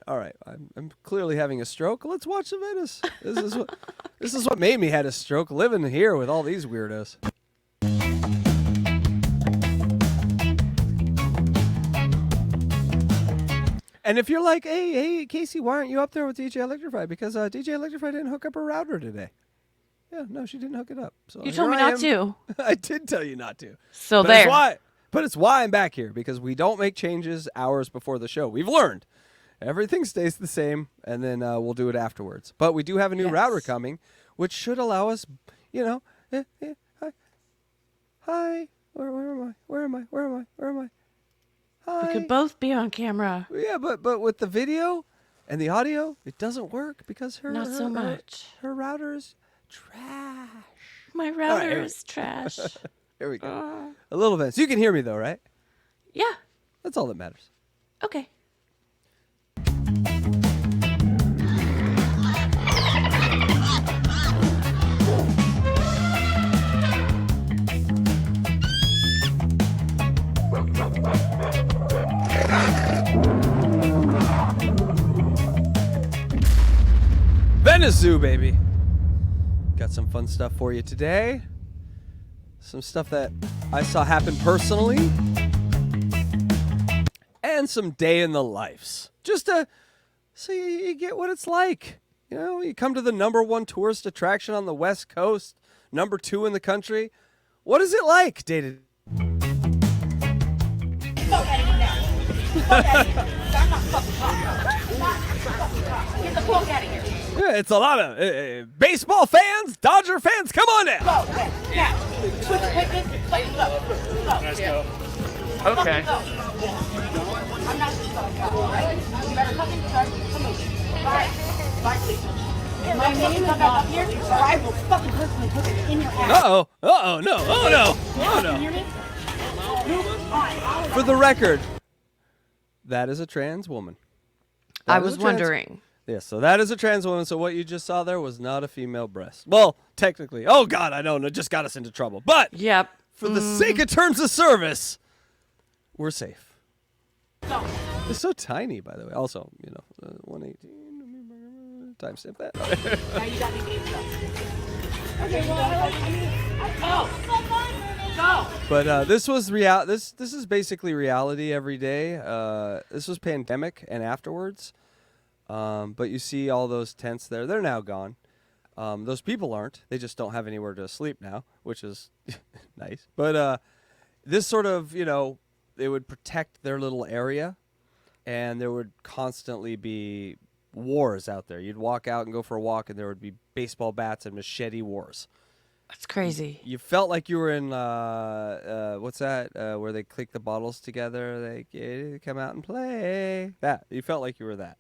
All right, I'm clearly having a stroke. Let's watch the Venice. This is what made me had a stroke, living here with all these weirdos. And if you're like, hey, Casey, why aren't you up there with DJ Electrify? Because DJ Electrify didn't hook up her router today. Yeah, no, she didn't hook it up. So you told me not to. I did tell you not to. So there. It's why I'm back here, because we don't make changes hours before the show. We've learned. Everything stays the same, and then we'll do it afterwards. But we do have a new router coming, which should allow us, hi. Where am I? Hi. We could both be on camera. Yeah, but with the video and the audio, it doesn't work because her router's trash. My router is trash. Here we go. A little bit. So you can hear me though, right? Yeah. That's all that matters. Okay. Venice Zoo, baby. Got some fun stuff for you today. Some stuff that I saw happen personally. And some day in the lives. Just to so you get what it's like. You come to the #1 tourist attraction on the West Coast, #2 in the country. What is it like, day to Get the fuck out of here. Yeah, it's a lot of baseball fans, Dodger fans. Come on now. Go, yeah. Switch the picnic. Let's go. Let's go. Okay. I'm not just going to go, all right? You better come in, start to move. Bye. Bye, please. My name is up here, or I will fucking personally put it in your ass. No. Oh, no. Can you hear me? For the record, that is a trans woman. I was wondering. Yes, so that is a trans woman. So what you just saw there was not a female breast. Well, technically. Oh, God, I don't know. It just got us into trouble. But yep. For the sake of terms of service, we're safe. It's so tiny, by the way. Also, 118. Timestamp that. Now you got me beat up. Okay, well, go. But this was This is basically reality every day. This was pandemic and afterwards. But you see all those tents there. They're now gone. Those people aren't. They just don't have anywhere to sleep now, which is nice. But this sort of, they would protect their little area, and there would constantly be wars out there. You'd walk out and go for a walk, and there would be baseball bats and machete wars. That's crazy. You felt like you were in, what's that, where they click the bottles together, they come out and play. That. You felt like you were that.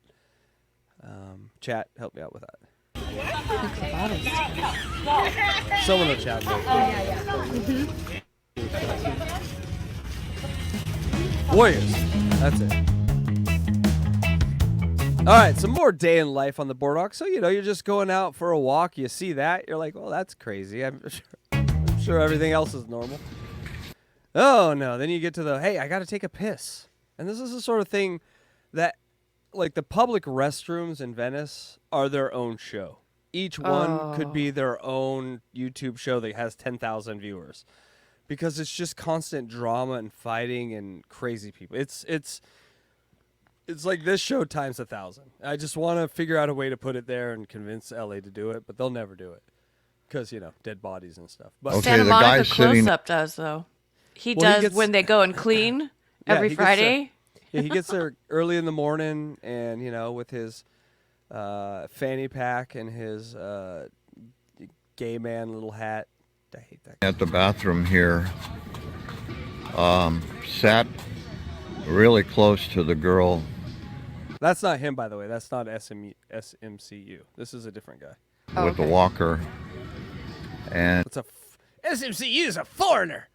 Chat, help me out with that. Someone will chat. Warriors. That's it. All right, some more day in life on the boardwalk. So, you're just going out for a walk. You see that. You're like, well, that's crazy. I'm sure everything else is normal. Oh, no. Then you get to hey, I got to take a piss. And this is the sort of thing that, like, the public restrooms in Venice are their own show. Each one could be their own YouTube show that has 10,000 viewers. Because it's just constant drama and fighting and crazy people. It's like this show times 1,000. I just want to figure out a way to put it there and convince LA to do it, but they'll never do it because dead bodies and stuff. But Okay, Santa the Monica guy's sitting. Close-Up does though. He Well, does when they go and clean every he Friday. he gets there early in the morning, and with his fanny pack and his gay man little hat. I hate that guy. At the bathroom here, sat really close to the girl. That's not him, by the way. That's not SMCU. This is a different guy. With the walker. And SMCU is a foreigner.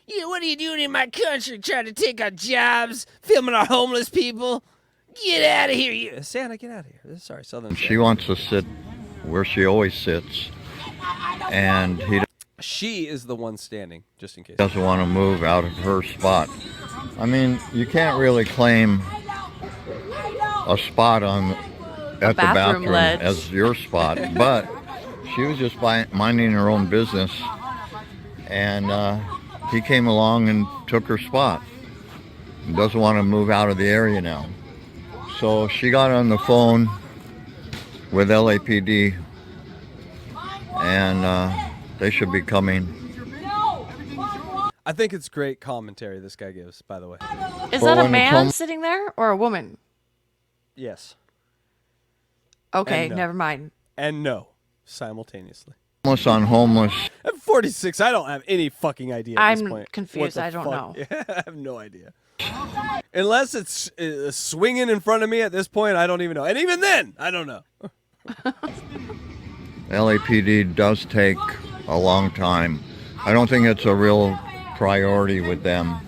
What are you doing in my country trying to take our jobs, filming our homeless people? Get out of here, you. Santa, get out of here. Sorry, Southern Santa. she wants to sit where she always sits. And he She is the one standing, just in case. doesn't want to move out of her spot. I mean, you can't really claim a spot at the bathroom ledge. as your spot, but she was just minding her own business, and he came along and took her spot. Doesn't want to move out of the area now. So she got on the phone with LAPD, and they should be coming. I think it's great commentary this guy gives, by the way. Is Well, that a when man Tom- sitting there or a woman? Yes. Okay, And no. never mind. And no, simultaneously. Homeless on homeless. At 46, I don't have any fucking idea at this I'm point. confused. What the I don't fuck- know. I have no idea. Unless it's swinging in front of me at this point, I don't even know. And even then, I don't know. LAPD does take a long time. I don't think it's a real priority with them.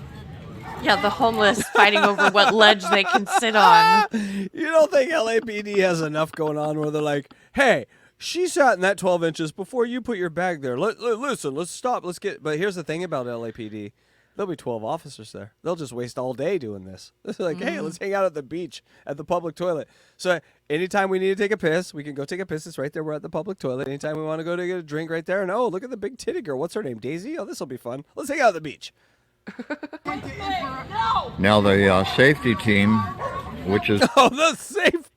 Yeah, the homeless fighting over what ledge they can sit on. You don't think LAPD has enough going on where they're like, hey, she sat in that 12 inches before you put your bag there. Listen, let's stop. Let's get. But here's the thing about LAPD. There'll be 12 officers there. They'll just waste all day doing this. They're like, hey, let's hang out at the beach at the public toilet. So anytime we need to take a piss, we can go take a piss. It's right there. We're at the public toilet. Anytime we want to go to get a drink right there. And oh, look at the big titty girl. What's her name? Daisy? Oh, this will be fun. Let's hang out at the beach. Now the safety team, which is Oh, the safe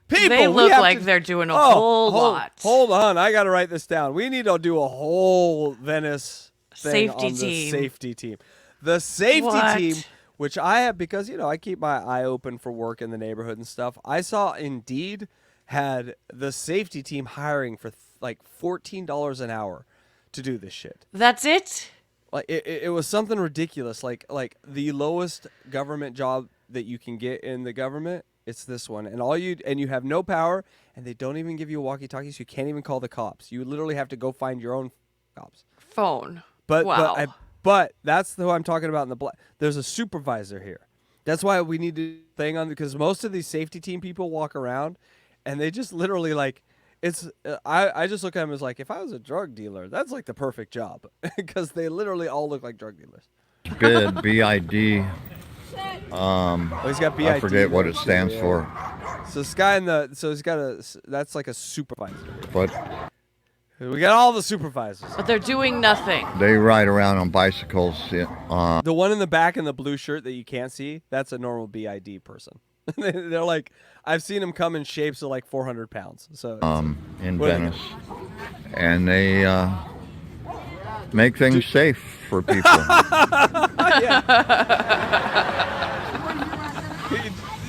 people. They we look have like to- they're doing a Oh, whole lot. Hold on. I got to write this down. We need to do a whole Venice thing Safety on the team. safety team. The safety What? team, which I have because, I keep my eye open for work in the neighborhood and stuff. I saw Indeed had the safety team hiring for like $14 an hour to do this shit. That's it? Like it was something ridiculous. Like the lowest government job that you can get in the government, it's this one. And you have no power, and they don't even give you a walkie-talkie, so you can't even call the cops. You literally have to go find your own cops. Phone. But wow. but that's who I'm talking about in the black. There's a supervisor here. That's why we need to thing on, because most of these safety team people walk around, and they just literally like. It's I just look at them as like, if I was a drug dealer, that's like the perfect job, because they literally all look like drug dealers. BID, B-I-D. Oh, he's got BID. I forget what it stands for, So this guy he's got that's like a supervisor. but We got all the supervisors. But they're doing nothing. they ride around on bicycles. The one in the back in the blue shirt that you can't see, that's a normal BID person. They're like, I've seen them come in shapes of like 400 pounds. So In What- Venice, and they make things safe for people.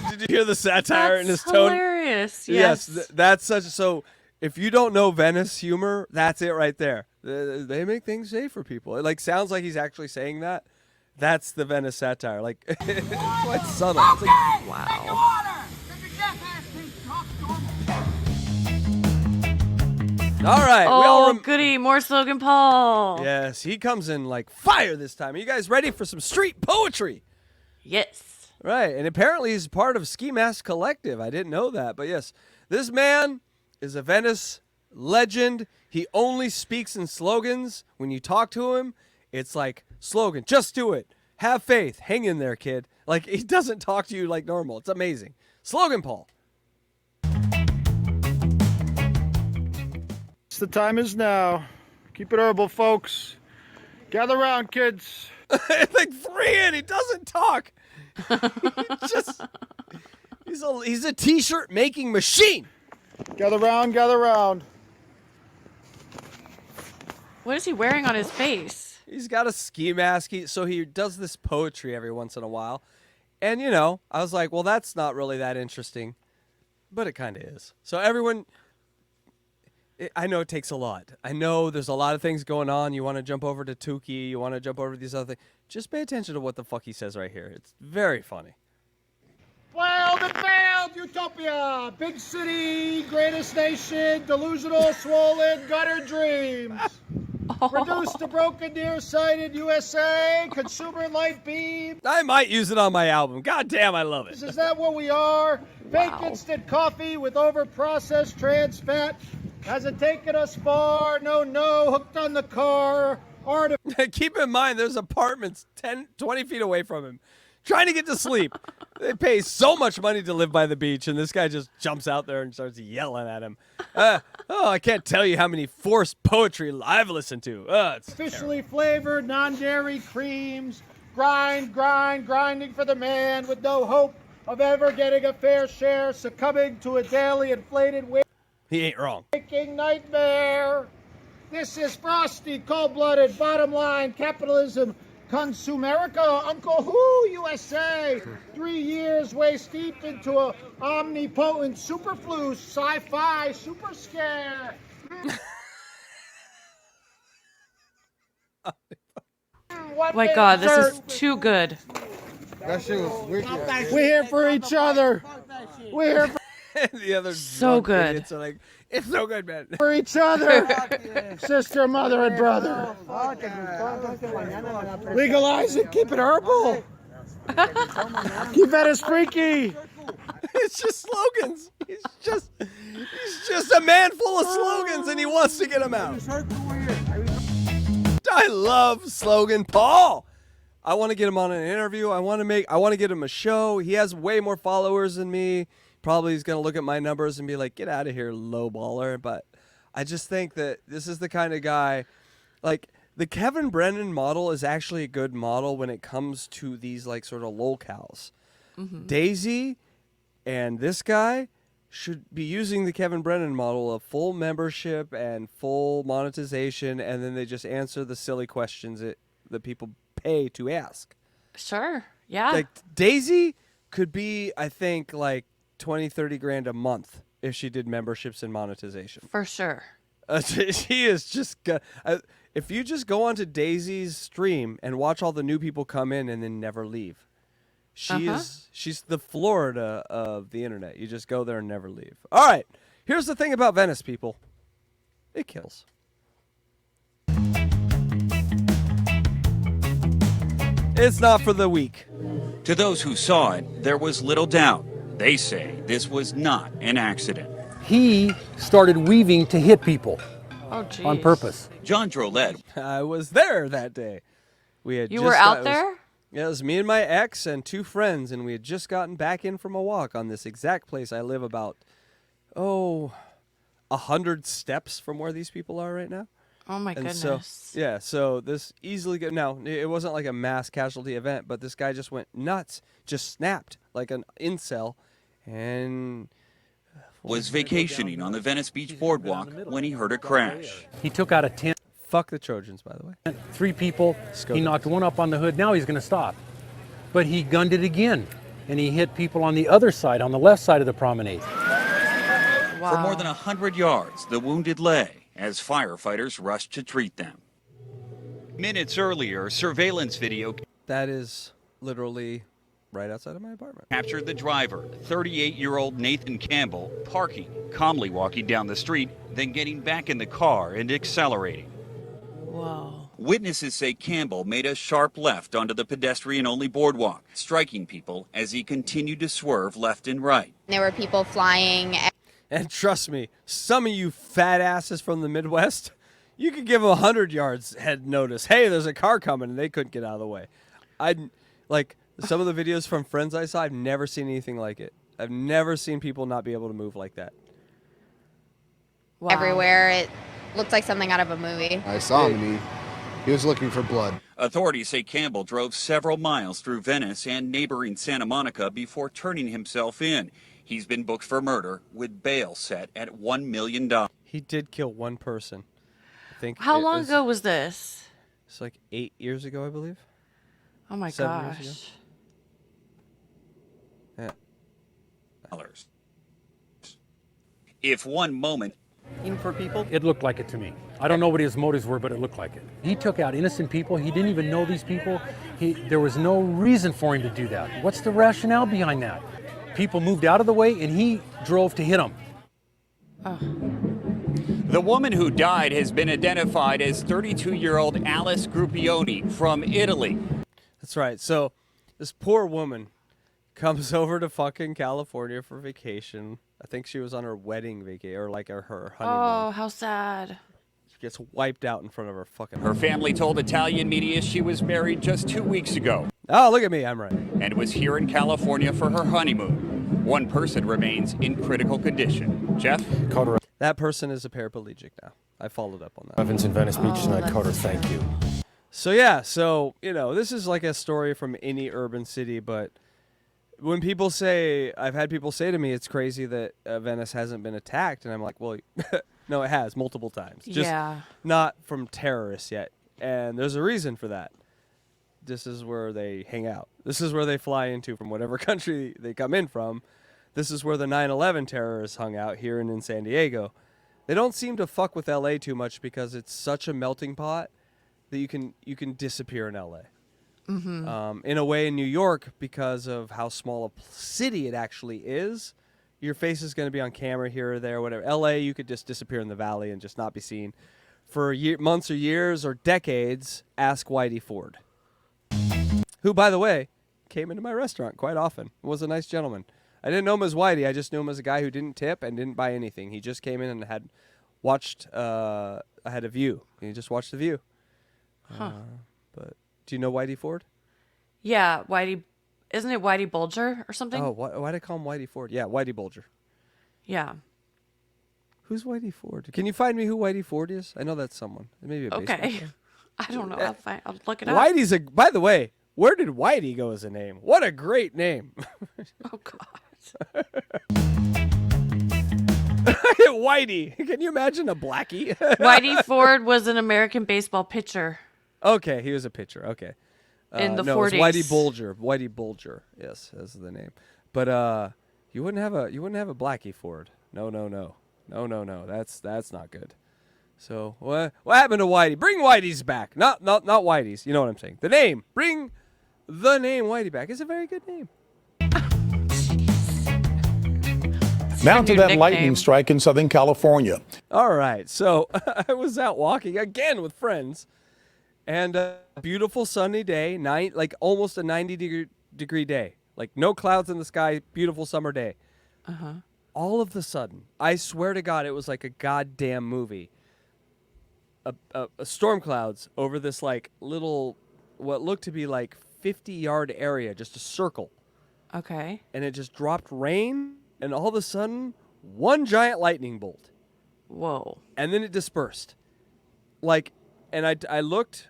Did you hear the satire That's in his tone? hilarious. Yes. That's such. So if you don't know Venice humor, that's it right there. They make things safe for people. It like sounds like he's actually saying that. That's the Venice satire. Like it's quite subtle. It's like, Wow. all right, we all Oh, goody. More Slogan Paul. yes, he comes in like fire this time. Are you guys ready for some street poetry? Yes. Right, and apparently he's part of Ski Mask Collective. I didn't know that, but yes, this man is a Venice legend. He only speaks in slogans. When you talk to him, it's like slogan, just do it. Have faith. Hang in there, kid. Like, he doesn't talk to you like normal. It's amazing. Slogan Paul. The time is now. Keep it herbal, folks. Gather around, kids. Like 3 in, he doesn't talk. He's a t-shirt making machine. Gather round, gather round. What is he wearing on his face? He's got a ski mask. So he does this poetry every once in a while. And, I was like, well, that's not really that interesting. But it kind of is. So everyone, I know it takes a lot. I know there's a lot of things going on. You want to jump over to Tukey. You want to jump over to these other things. Just pay attention to what the fuck he says right here. It's very funny. Wild and failed utopia. Big city, greatest nation, delusional, swollen, gutter dreams. Reduced to broken, nearsighted USA, consumer light beam. I might use it on my album. God damn, I love it. Is that what we are? Fake Wow. instant coffee with over-processed trans fat. Has it taken us far? No, hooked on the car. Keep in mind, there's apartments 10, 20 feet away from him. trying to get to sleep. They pay so much money to live by the beach, and this guy just jumps out there and starts yelling at him. I can't tell you how many forced poetry I've listened to. It's Officially flavored, non-dairy creams. Grinding for the man with no hope of ever getting a fair share, succumbing to a daily inflated He ain't wrong. waking nightmare. This is Frosty, cold-blooded, bottom line, capitalism, consumerica, Uncle Who, USA. 3 years waist deep into a omnipotent, superflu, sci-fi, super scare. Oh my God, this is too good. That shit was wicked. We're here for each other. We're here The other So drunk good. idiots are like, it's so good, man. for each other. Sister, mother, and brother. Legalize it. Keep it herbal. Keep Venice freaky. It's just slogans. He's just a man full of slogans, and he wants to get them out. I love Slogan Paul. I want to get him on an interview. I want to get him a show. He has way more followers than me. Probably he's going to look at my numbers and be like, get out of here, low baller. But I just think that this is the kind of guy, like the Kevin Brennan model is actually a good model when it comes to these like sort of lolcows. Daisy and this guy should be using the Kevin Brennan model of full membership and full monetization, and then they just answer the silly questions that people pay to ask. Sure. Yeah. Like Daisy could be, I think, like 20, 30 grand a month if she did memberships and monetization. For sure. She is just, if you just go onto Daisy's stream and watch all the new people come in and then never leave. She's the Florida of the internet. You just go there and never leave. All right. Here's the thing about Venice, people. It kills. It's not for the weak. To those who saw it, there was little doubt. They say this was not an accident. He started weaving to hit people Oh, geez. on purpose. John Drolet I was there that day. We had You just were out there? Yeah, it was me and my ex and 2 friends, and we had just gotten back in from a walk on this exact place. I live about, 100 steps from where these people are right now. Oh my And goodness. so this easily now it wasn't like a mass casualty event, but this guy just went nuts, just snapped like an incel, and was vacationing on the Venice Beach boardwalk when he heard a crash. He took out a tent, fuck the Trojans, by the way. 3 people. He knocked one up on the hood. Now he's going to stop. But he gunned it again, and he hit people on the other side, on the left side of the promenade. Wow. For more than 100 yards, the wounded lay as firefighters rushed to treat them. Minutes earlier, surveillance video That is literally right outside of my apartment. captured the driver, 38-year-old Nathan Campbell, parking, calmly walking down the street, then getting back in the car and accelerating. Whoa. Witnesses say Campbell made a sharp left onto the pedestrian-only boardwalk, striking people as he continued to swerve left and right. There were people flying. And trust me, some of you fat asses from the Midwest, you could give them 100 yards head notice. Hey, there's a car coming, and they couldn't get out of the way. Like some of the videos from friends I saw, I've never seen anything like it. I've never seen people not be able to move like that. Wow. Everywhere. It looked like something out of a movie. I saw him and he was looking for blood. Authorities say Campbell drove several miles through Venice and neighboring Santa Monica before turning himself in. He's been booked for murder with bail set at $1 million. He did kill one person. I think. How long ago was this? It's like 8 years ago, I believe. Oh my 7 years gosh. Yeah. If one moment For people? It looked like it to me. I don't know what his motives were, but it looked like it. He took out innocent people. He didn't even know these people. There was no reason for him to do that. What's the rationale behind that? People moved out of the way, and he drove to hit them. The woman who died has been identified as 32-year-old Alice Gruppioni from Italy. That's right. So this poor woman comes over to fucking California for vacation. I think she was on her wedding vacation or like her honeymoon. Oh, how sad. She gets wiped out in front of her fucking. Her family told Italian media she was married just 2 weeks ago. Oh, look at me. I'm right. and was here in California for her honeymoon. One person remains in critical condition. Jeff? Carter That person is a paraplegic now. I followed up on that. Evans in Venice Beach tonight. Carter, thank you. So yeah, this is like a story from any urban city, but when people say, I've had people say to me, it's crazy that Venice hasn't been attacked, and I'm like, well, no, it has multiple times. Just not from terrorists yet, and there's a reason for that. This is where they hang out. This is where they fly into from whatever country they come in from. This is where the 9/11 terrorists hung out here and in San Diego. They don't seem to fuck with LA too much because it's such a melting pot that you can disappear in LA. Mm-hmm. In a way, in New York, because of how small a city it actually is, your face is going to be on camera here or there, whatever. LA, you could just disappear in the valley and just not be seen. For months or years or decades, ask Whitey Ford, who, by the way, came into my restaurant quite often. Was a nice gentleman. I didn't know him as Whitey. I just knew him as a guy who didn't tip and didn't buy anything. He just came in and had watched. I had a view. He just watched the view. Huh. But do you know Whitey Ford? Yeah, Whitey. Isn't it Whitey Bulger or something? Oh, why did I call him Whitey Ford? Yeah, Whitey Bulger. Yeah. Who's Whitey Ford? Can you find me who Whitey Ford is? I know that's someone. Maybe a baseball Okay. player. I don't know. I'll look it up. Whitey's a. By the way, where did Whitey go as a name? What a great name. Oh God. Whitey. Can you imagine a blackie? Whitey Ford was an American baseball pitcher. Okay, he was a pitcher. Okay. In the no, 40s. It's Whitey Bulger. Whitey Bulger. Yes, that's the name. But you wouldn't have a blackie Ford. No. That's not good. So what happened to Whitey? Bring Whitey's back. Not Whitey's. You know what I'm saying. The name. Bring the name Whitey back. It's a very good name. Now to that lightning strike in Southern California. All right. So I was out walking again with friends, and a beautiful sunny day, like almost a 90-degree day. Like no clouds in the sky, beautiful summer day. Uh-huh. All of a sudden, I swear to God, it was like a goddamn movie. A storm clouds over this like little, what looked to be like 50-yard area, just a circle. Okay. And it just dropped rain, and all of a sudden, one giant lightning bolt. Whoa. And then it dispersed. Like, and I looked,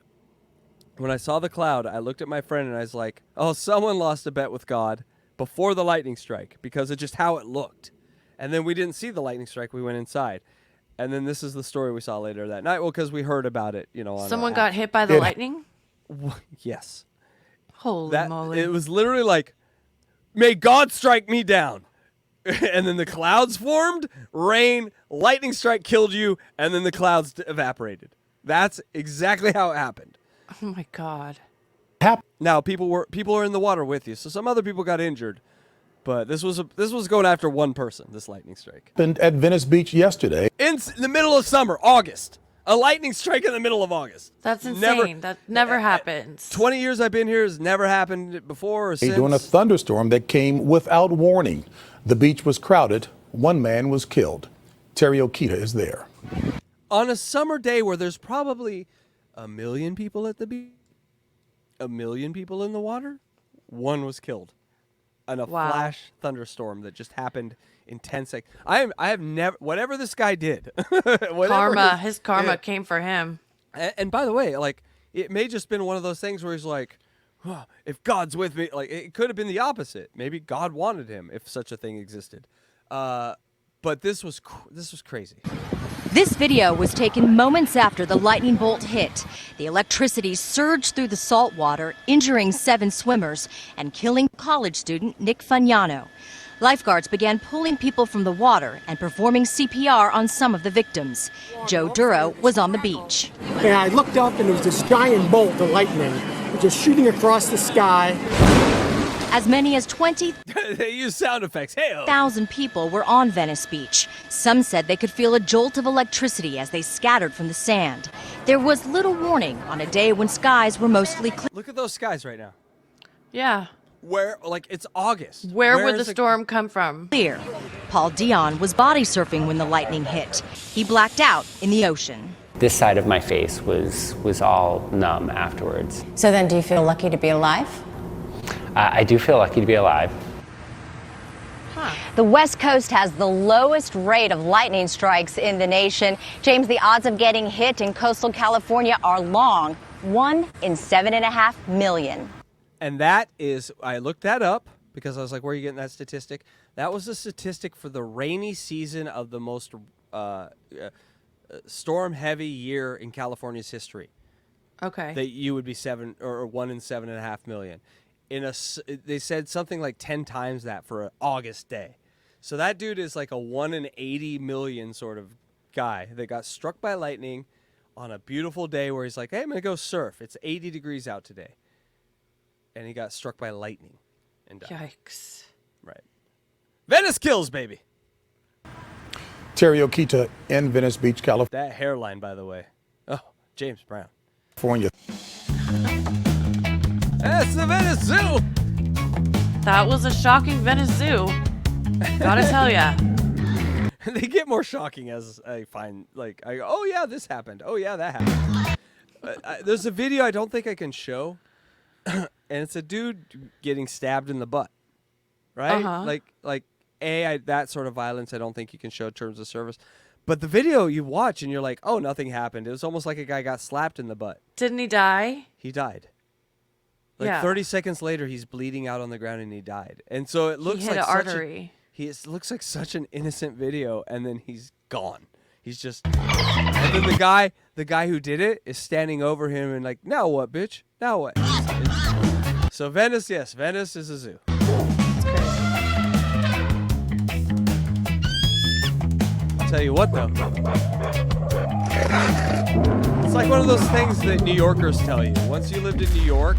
when I saw the cloud, I looked at my friend and I was like, oh, someone lost a bet with God before the lightning strike because of just how it looked. And then we didn't see the lightning strike. We went inside. And then this is the story we saw later that night. Well, because we heard about it, on Someone got hit by the lightning? Yes. Holy moly. It was literally like, may God strike me down. And then the clouds formed, rain, lightning strike killed you, and then the clouds evaporated. That's exactly how it happened. Oh my God. Now people are in the water with you, so some other people got injured, but this was going after one person. This lightning strike Happened at Venice Beach yesterday. in the middle of summer, August. A lightning strike in the middle of August. That's insane. That never happens. 20 years I've been here, has never happened before or since. During a thunderstorm that came without warning. The beach was crowded. One man was killed. Terry Okita is there. On a summer day where there's probably 1 million people at the beach, 1 million people in the water, one was killed in a flash thunderstorm that just happened in 10 seconds. I have never, whatever this guy did. His karma came for him. And by the way, like, it may just been one of those things where he's like, oh, if God's with me, like, it could have been the opposite. Maybe God wanted him if such a thing existed. But this was crazy. This video was taken moments after the lightning bolt hit. The electricity surged through the salt water, injuring 7 swimmers and killing college student Nick Fagnano. Lifeguards began pulling people from the water and performing CPR on some of the victims. Joe Duro was on the beach. And I looked up and there was this giant bolt of lightning just shooting across the sky. As many as 20,000 They use sound effects. Hey-o. people were on Venice Beach. Some said they could feel a jolt of electricity as they scattered from the sand. There was little warning on a day when skies were mostly clear. Look at those skies right now. Yeah. Where, like, it's August. Where would the storm come from? Clear. Paul Dion was body surfing when the lightning hit. He blacked out in the ocean. This side of my face was all numb afterwards. So then do you feel lucky to be alive? I do feel lucky to be alive. The West Coast has the lowest rate of lightning strikes in the nation. James, the odds of getting hit in coastal California are long, 1 in 7.5 million. And that is, I looked that up because I was like, where are you getting that statistic? That was a statistic for the rainy season of the most storm-heavy year in California's history. Okay. That you would be 1 in 7.5 million. They said something like 10 times that for an August day. So that dude is like a 1 in 80 million sort of guy that got struck by lightning on a beautiful day where he's like, hey, I'm going to go surf. It's 80 degrees out today. And he got struck by lightning and died. Yikes. Right. Venice kills, baby. Terry Okita in Venice Beach, California. That hairline, by the way. Oh, James Brown. That's the Venice Zoo. That was a shocking Venice Zoo. Gotta tell ya. They get more shocking as I find, like, I go, oh yeah, this happened. Oh yeah, that happened. There's a video I don't think I can show, and it's a dude getting stabbed in the butt, right? Like that sort of violence I don't think you can show in terms of service. But the video you watch and you're like, oh, nothing happened. It was almost like a guy got slapped in the butt. Didn't he die? He died. Like 30 seconds later, he's bleeding out on the ground and he died. And so it looks he hit like an artery. It looks like such an innocent video, and then he's gone. He's just, and then the guy who did it is standing over him and like, now what, bitch? Now what? So Venice, yes, Venice is a zoo. I'll tell you what though, it's like one of those things that New Yorkers tell you. Once you lived in New York,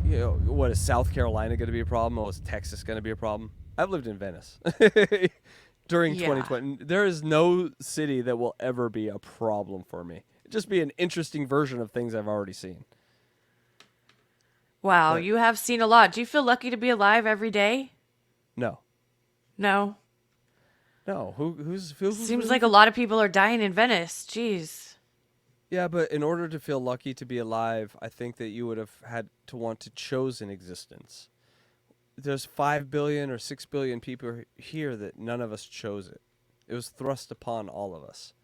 you know, what, is South Carolina going to be a problem? Oh, is Texas going to be a problem? I've lived in Venice during 2020. There is no city that will ever be a problem for me. It'd just be an interesting version of things I've already seen. Wow, you have seen a lot. Do you feel lucky to be alive every day? No. No. No. Who's Seems like a lot of people are dying in Venice. Jeez. Yeah, but in order to feel lucky to be alive, I think that you would have had to want to choose an existence. There's 5 billion or 6 billion people here that none of us chose it. It was thrust upon all of us.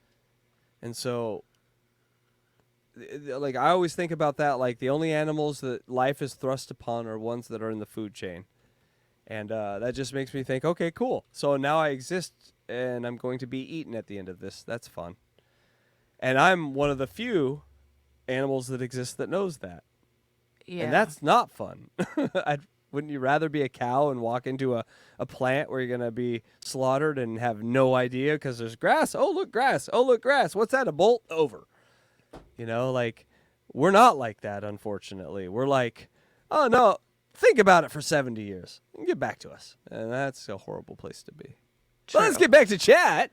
And so, like, I always think about that, like, the only animals that life is thrust upon are ones that are in the food chain. And that just makes me think, okay, cool. So now I exist, and I'm going to be eaten at the end of this. That's fun. And I'm one of the few animals that exist that knows that. Yeah. And that's not fun. Wouldn't you rather be a cow and walk into a plant where you're going to be slaughtered and have no idea because there's grass? Oh, look, grass. Oh, look, grass. What's that? A bolt? Over. You know, like, we're not like that, unfortunately. We're like, oh, no, think about it for 70 years and get back to us. And that's a horrible place to be. But let's get back to chat.